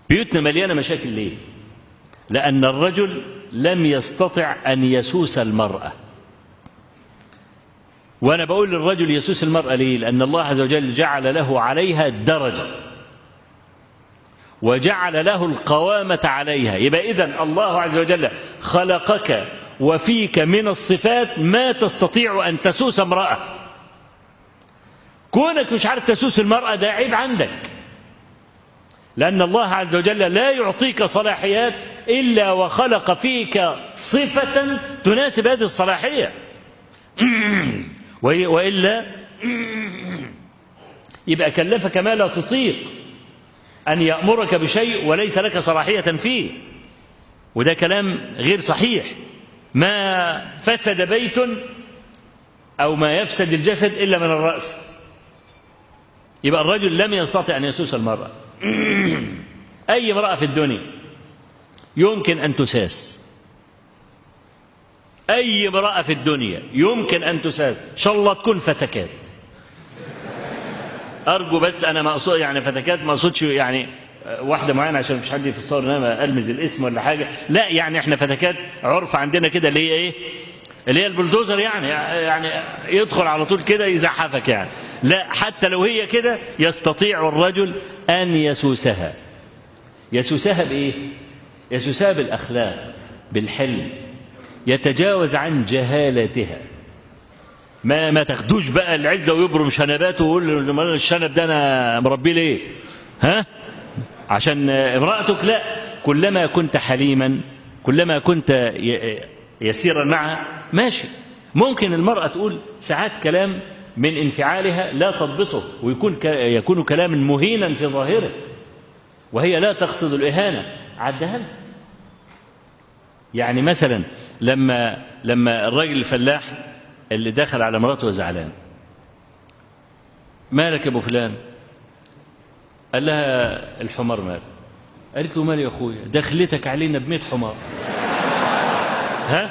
بيوتنا مليانة مشاكل ليه؟ لأن الرجل لم يستطع أن يسوس المرأة. وأنا بقول للرجل يسوس المرأة ليه؟ لأن الله عز وجل جعل له عليها الدرجة وجعل له القوامة عليها. يبقى إذن الله عز وجل خلقك وفيك من الصفات ما تستطيع أن تسوس امرأة. كونك مش عارف تسوس المرأة ده عيب عندك، لأن الله عز وجل لا يعطيك صلاحيات إلا وخلق فيك صفة تناسب هذه الصلاحية. وإلا يبقى كلفك ما لا تطيق، أن يأمرك بشيء وليس لك صلاحية فيه، وده كلام غير صحيح. ما فسد بيت أو ما يفسد الجسد إلا من الرأس. يبقى الرجل لم يستطع أن يسوس المرأة. أي امرأة في الدنيا يمكن أن تساس، أي امرأة في الدنيا يمكن أن تساس، إن شاء الله تكون فتكات. أرجو بس أنا ما أقصد يعني فتكات، ما أقصدش يعني واحدة معينة عشان مفيش حد يفسر إن أنا ألمز الاسم ولا حاجة، لا، يعني إحنا فتكات عرف عندنا كده اللي هي إيه؟ اللي هي البلدوزر، يعني يدخل على طول كده يزحفك يعني. لا، حتى لو هي كده يستطيع الرجل أن يسوسها. يسوسها بإيه؟ يسوسها بالأخلاق، بالحلم، يتجاوز عن جهالتها. ما تاخدوش بقى العزة ويبرم شنباته ويقول الشنب ده أنا مربيه ليه؟ ها؟ عشان امرأتك؟ لا، كلما كنت حليما، كلما كنت يسيرا معها ماشي. ممكن المرأة تقول ساعات كلام من انفعالها لا تضبطه ويكون كلاما مهينا في ظاهره، وهي لا تقصد الإهانة، عدها لها. يعني مثلا لما الراجل الفلاح اللي دخل على مراته وزعلان، مالك يا ابو فلان؟ قال لها الحمار مال. قالت له مال يا اخويا؟ دخلتك علينا ب100 حمار. ها؟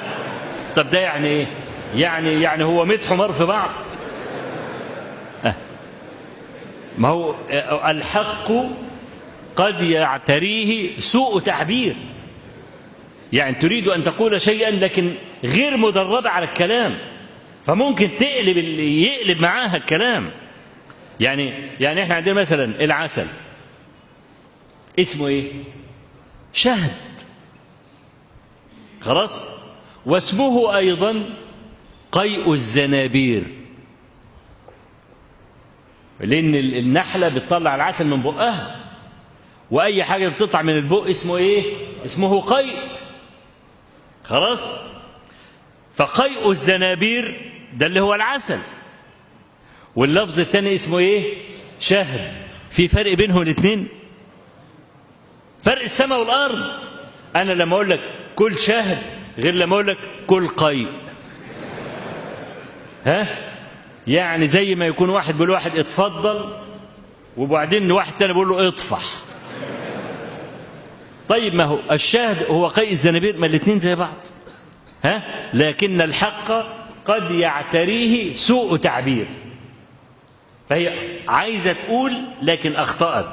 طب ده يعني ايه؟ يعني هو 100 حمار في بعض؟ ما هو الحق قد يعتريه سوء تعبير. يعني تريد أن تقول شيئا لكن غير مدربة على الكلام، فممكن تقلب اللي يقلب معاها الكلام. يعني احنا عندنا مثلا العسل اسمه ايه؟ شهد. خلاص؟ واسمه أيضا قيء الزنابير، لأن النحلة بتطلع العسل من بقها، وأي حاجة بتطلع من البق اسمه إيه؟ اسمه قيء. خلاص؟ فقيء الزنابير ده اللي هو العسل، واللفظ الثاني اسمه إيه؟ شهد. في فرق بينهم الاثنين؟ فرق السماء والأرض. أنا لما أقول لك كل شهد غير لما أقول لك كل قيء. ها؟ يعني زي ما يكون واحد بيقول واحد اتفضل، وبعدين واحد تاني بيقول له اطفح. طيب ما هو الشاهد هو قيء الزنابير، ما الاثنين زي بعض. ها؟ لكن الحق قد يعتريه سوء تعبير، فهي عايزة تقول لكن أخطأت.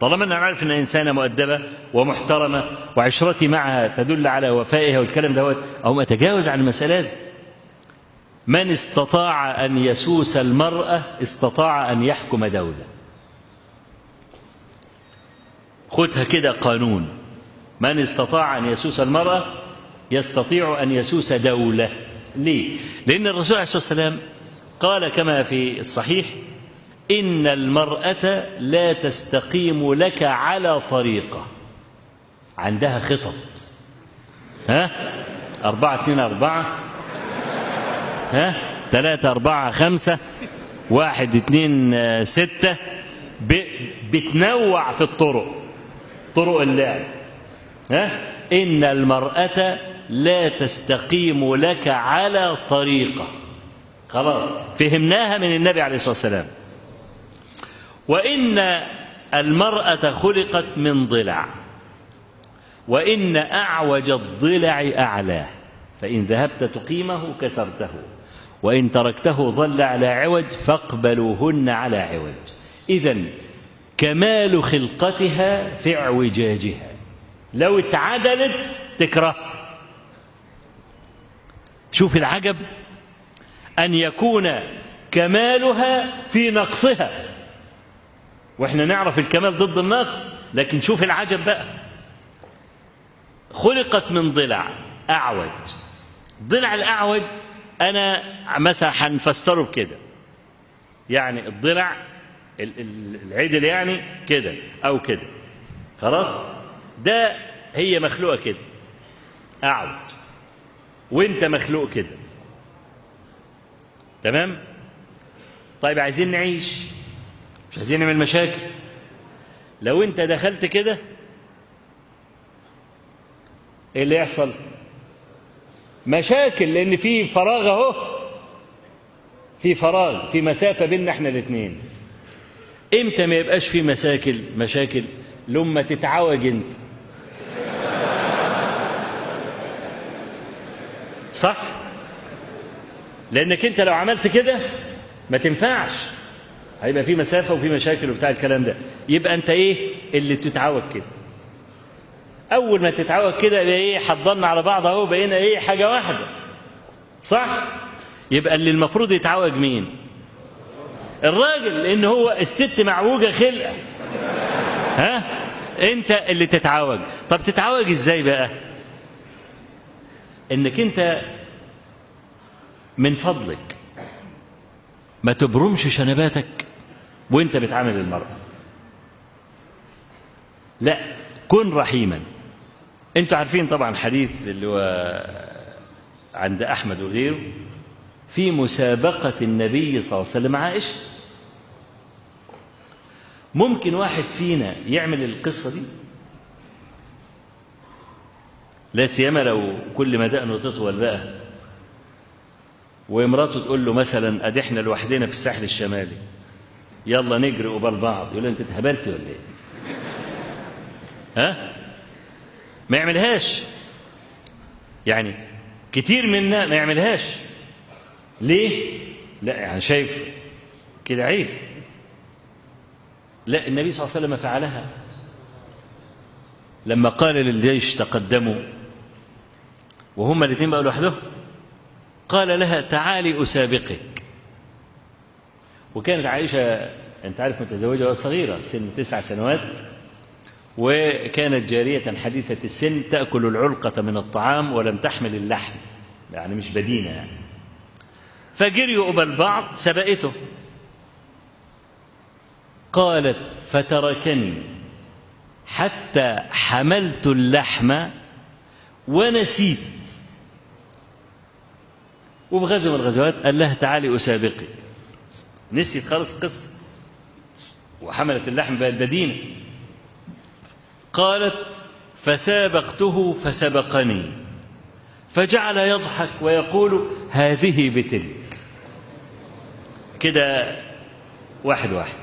طالما أنا عارف أن إنسانة مؤدبة ومحترمة وعشرتي معها تدل على وفائها والكلام دوت، أو ما تجاوز عن المسألة. من استطاع أن يسوس المرأة استطاع أن يحكم دولة. خدها كده قانون: من استطاع أن يسوس المرأة يستطيع أن يسوس دولة. ليه؟ لأن الرسول عليه الصلاة والسلام قال كما في الصحيح: إن المرأة لا تستقيم لك على طريقة. عندها خطط، 4 2 4، 3 4 5، 1 2 6، بتنوع في طرق اللعب. إن المرأة لا تستقيم لك على طريقة. خلاص فهمناها من النبي عليه الصلاة والسلام. وإن المرأة خلقت من ضلع، وإن أعوج الضلع أعلاه، فإن ذهبت تقيمه كسرته، وإن تركته ظل على عوج فاقبلوهن على عوج. إذن كمال خلقتها في اعوجاجها، لو اتعدلت تكره. شوف العجب، أن يكون كمالها في نقصها، واحنا نعرف الكمال ضد النقص، لكن شوف العجب بقى، خلقت من ضلع أعوج. الضلع الأعوج أنا مثلا هنفسره بكده، يعني الضلع العدل يعني كده أو كده، خلاص، ده هي مخلوقة كده أعوج، وانت مخلوق كده، تمام؟ طيب عايزين نعيش، مش عايزين نعمل مشاكل. لو انت دخلت كده ايه اللي يحصل؟ مشاكل، لان في فراغ اهو، في فراغ، في مسافة بيننا احنا الاثنين. امتى ما يبقاش في مشاكل؟ لما تتعوج انت، صح؟ لانك انت لو عملت كده ما تنفعش، هيبقى في مسافة وفي مشاكل وبتاع الكلام ده. يبقى انت ايه اللي تتعوج كده؟ اول ما تتعوج كده يبقى ايه؟ حضرنا على بعض اهو، بقينا ايه؟ حاجة واحدة، صح؟ يبقى اللي المفروض يتعوج مين؟ الراجل، لان هو الست معوجة خلقة، ها؟ انت اللي تتعوج. طب تتعوج ازاي بقى؟ انك انت من فضلك ما تبرمش شنباتك وانت بتعامل المرأة، لا، كن رحيما. انتوا عارفين طبعا الحديث اللي هو عند احمد وغيره في مسابقة النبي صلى الله عليه وسلم عائشة. ممكن واحد فينا يعمل القصة دي؟ لا سيما لو كل ما دقنه تطول بقى، ومراته تقول له مثلا ادي احنا لوحدنا في الساحل الشمالي، يلا نجري قبال بعض، يقول له انت اتهبلت ولا ايه؟ ها؟ ما يعملهاش. يعني كتير منا ما يعملهاش. ليه؟ لا يعني شايف كده عيب. لا، النبي صلى الله عليه وسلم فعلها لما قال للجيش تقدموا وهما الاثنين بقوا لوحدهم، قال لها تعالي أسابقك. وكانت عائشة أنت عارف متزوجة وصغيرة سن 9 سنوات، وكانت جارية حديثة السن تأكل العلقة من الطعام ولم تحمل اللحم، يعني مش بدينة يعني. فجريوا قبل بعض، سبقته، قالت فتركني حتى حملت اللحم ونسيت. وفي غزوة من الغزوات قال لها تعالي أسابقك، نسيت خالص القصة وحملت اللحم بقت بدينة. قالت فسابقته فسبقني، فجعل يضحك ويقول هذه بتلك، كده واحد واحد.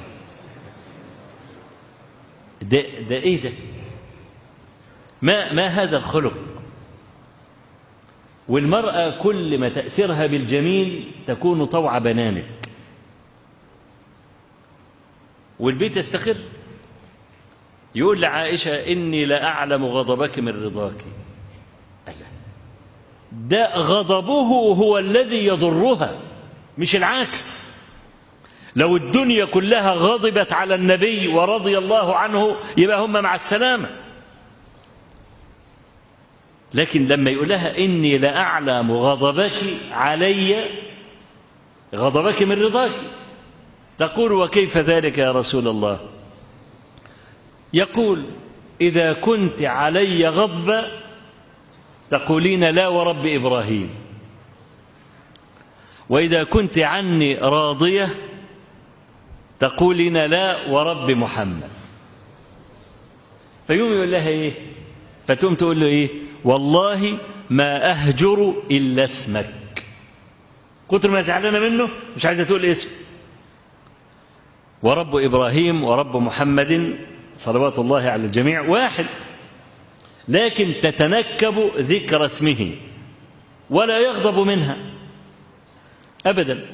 ده ايه ده؟ ما هذا الخلق؟ والمرأة كل ما تأثيرها بالجميل تكون طوع بنانك، والبيت يستقر. يقول لعائشة إني لأعلم غضبك من رضاك. ده غضبه هو الذي يضرها مش العكس. لو الدنيا كلها غضبت على النبي ورضي الله عنه يبقى هم مع السلامة، لكن لما يقول لها إني لأعلم غضبك علي، غضبك من رضاك، تقول وكيف ذلك يا رسول الله؟ يقول إذا كنت علي غضبة تقولين لا ورب إبراهيم، وإذا كنت عني راضية تقولين لا ورب محمد. فيوم يقول لها إيه؟ فتقوم تقول له إيه؟ والله ما أهجر إلا اسمك. كتر ما زعلانة منه مش عايزة تقول اسم. ورب إبراهيم ورب محمد صلوات الله على الجميع واحد، لكن تتنكب ذكر اسمه ولا يغضب منها أبدا.